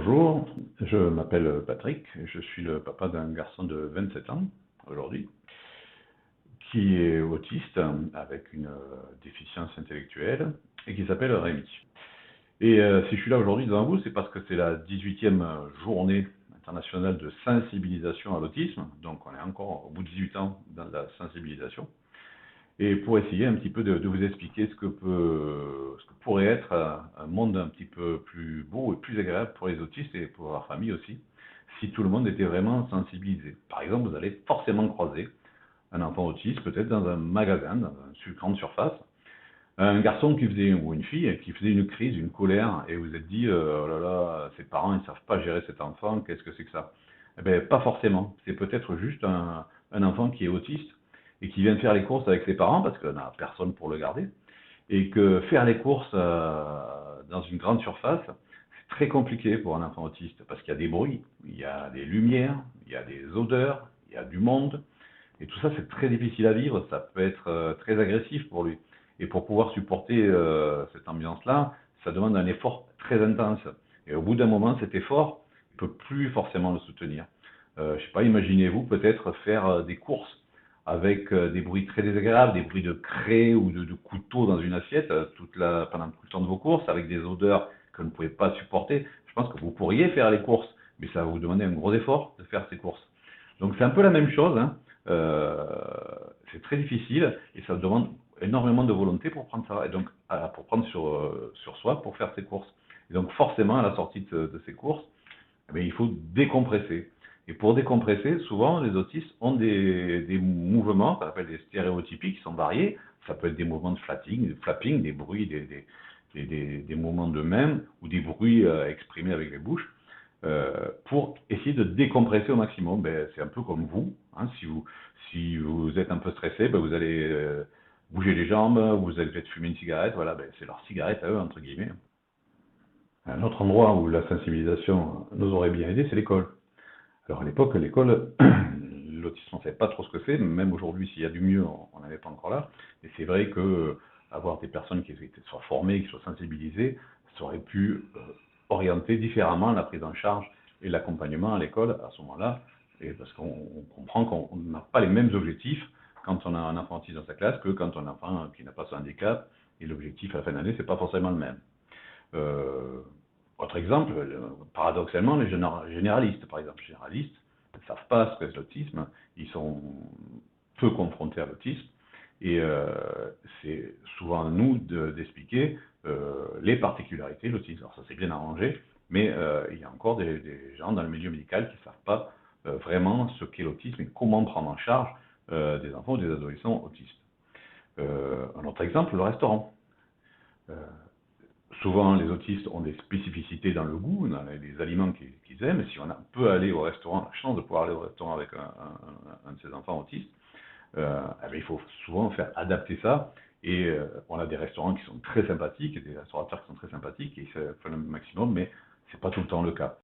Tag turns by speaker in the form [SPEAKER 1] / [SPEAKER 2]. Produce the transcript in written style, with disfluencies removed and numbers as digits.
[SPEAKER 1] Bonjour, je m'appelle Patrick, je suis le papa d'un garçon de 27 ans aujourd'hui, qui est autiste avec une déficience intellectuelle et qui s'appelle Rémi. Et si je suis là aujourd'hui devant vous, c'est parce que c'est la 18e journée internationale de sensibilisation à l'autisme, donc on est encore au bout de 18 ans dans la sensibilisation, et pour essayer un petit peu de vous expliquer ce que pourrait être un monde un petit peu plus beau et plus agréable pour les autistes et pour leur famille aussi, si tout le monde était vraiment sensibilisé. Par exemple, vous allez forcément croiser un enfant autiste, peut-être dans un magasin, dans une grande surface, un garçon qui faisait, ou une fille qui faisait une crise, une colère, et vous vous êtes dit, oh là là, ses parents ils ne savent pas gérer cet enfant, qu'est-ce que c'est que ça? Eh bien, pas forcément. C'est peut-être juste un enfant qui est autiste et qui vient de faire les courses avec ses parents parce qu'on n'a personne pour le garder. Et que faire les courses dans une grande surface, c'est très compliqué pour un enfant autiste parce qu'il y a des bruits, il y a des lumières, il y a des odeurs, il y a du monde. Et tout ça, c'est très difficile à vivre, ça peut être très agressif pour lui. Et pour pouvoir supporter cette ambiance-là, ça demande un effort très intense. Et au bout d'un moment, cet effort, il ne peut plus forcément le soutenir. Je ne sais pas, imaginez-vous peut-être faire des courses avec des bruits très désagréables, des bruits de craie ou de couteau dans une assiette pendant tout le temps de vos courses, avec des odeurs que vous ne pouvez pas supporter. Je pense que vous pourriez faire les courses, mais ça va vous demander un gros effort de faire ces courses. Donc c'est un peu la même chose, hein. Euh, c'est très difficile et ça demande énormément de volonté pour prendre ça, et donc pour prendre sur soi pour faire ses courses. Et donc forcément à la sortie de ces courses, eh bien, il faut décompresser. Et pour décompresser, souvent les autistes ont des mouvements qu'on appelle des stéréotypies qui sont variés. Ça peut être des mouvements de flapping, des bruits, des mouvements de main ou des bruits exprimés avec les bouches pour essayer de décompresser au maximum. Ben, c'est un peu comme vous, hein, si vous êtes un peu stressé, ben, vous allez bouger les jambes, vous allez peut-être fumer une cigarette, voilà, ben, c'est leur cigarette à eux, entre guillemets. Un autre endroit où la sensibilisation nous aurait bien aidé, c'est l'école. Alors à l'époque, l'école, l'autisme, on ne savait pas trop ce que c'est, même aujourd'hui, s'il y a du mieux, on n'en est pas encore là. Et c'est vrai que avoir des personnes qui soient formées, qui soient sensibilisées, ça aurait pu orienter différemment la prise en charge et l'accompagnement à l'école à ce moment-là, et parce qu'on comprend qu'on n'a pas les mêmes objectifs quand on a un enfant autiste dans sa classe que quand on a un enfant qui n'a pas ce handicap, et l'objectif à la fin d'année, c'est pas forcément le même. Euh, Autre exemple, paradoxalement, les généralistes, par exemple, généralistes ne savent pas ce qu'est l'autisme, ils sont peu confrontés à l'autisme, et c'est souvent à nous d'expliquer les particularités de l'autisme. Alors ça s'est bien arrangé, mais il y a encore des gens dans le milieu médical qui ne savent pas vraiment ce qu'est l'autisme et comment prendre en charge des enfants ou des adolescents autistes. Un autre exemple, le restaurant. Euh, Souvent, les autistes ont des spécificités dans le goût, dans les aliments qu'ils aiment. Si on peut aller au restaurant, la chance de pouvoir aller au restaurant avec un de ses enfants autistes, eh bien, il faut souvent faire adapter ça. Et on a des restaurants qui sont très sympathiques, et des restaurateurs qui sont très sympathiques, et ils font le maximum, mais ce n'est pas tout le temps le cas.